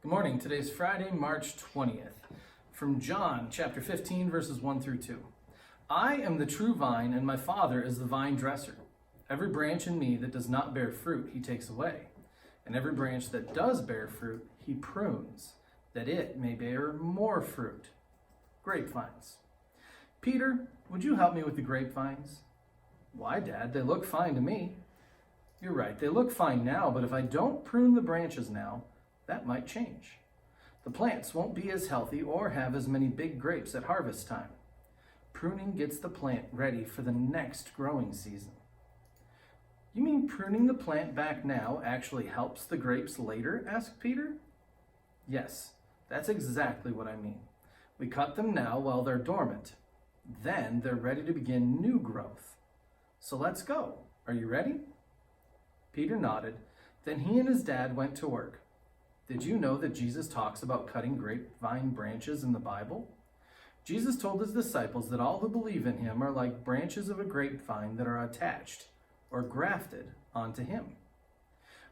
Good morning. Today's Friday, March 20th. From John chapter 15, verses 1 through 2. I am the true vine, and my Father is the vine dresser. Every branch in me that does not bear fruit, he takes away. And every branch that does bear fruit, he prunes, that it may bear more fruit. Grapevines. Peter, would you help me with the grapevines? Why, Dad? They look fine to me. You're right, they look fine now, but if I don't prune the branches now, that might change. The plants won't be as healthy or have as many big grapes at harvest time. Pruning gets the plant ready for the next growing season. You mean pruning the plant back now actually helps the grapes later? Asked Peter. Yes, that's exactly what I mean. We cut them now while they're dormant. Then they're ready to begin new growth. So let's go. Are you ready? Peter nodded. Then he and his dad went to work. Did you know that Jesus talks about cutting grapevine branches in the Bible? Jesus told his disciples that all who believe in him are like branches of a grapevine that are attached or grafted onto him.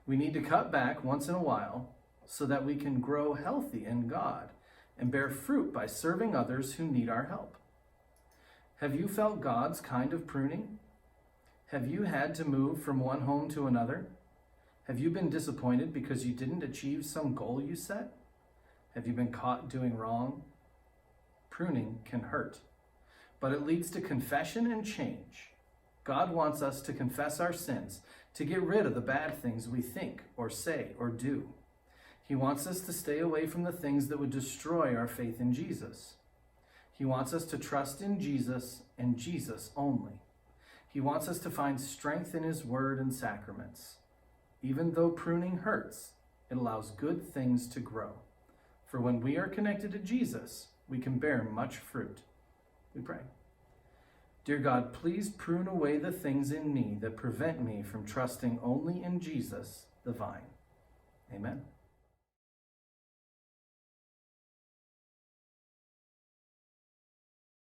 We need to cut back once in a while so that we can grow healthy in God and bear fruit by serving others who need our help. Have you felt God's kind of pruning? Have you had to move from one home to another? Have you been disappointed because you didn't achieve some goal you set? Have you been caught doing wrong? Pruning can hurt, but it leads to confession and change. God wants us to confess our sins, to get rid of the bad things we think or say or do. He wants us to stay away from the things that would destroy our faith in Jesus. He wants us to trust in Jesus and Jesus only. He wants us to find strength in his word and sacraments. Even though pruning hurts, it allows good things to grow. For when we are connected to Jesus, we can bear much fruit. We pray. Dear God, please prune away the things in me that prevent me from trusting only in Jesus, the vine. Amen.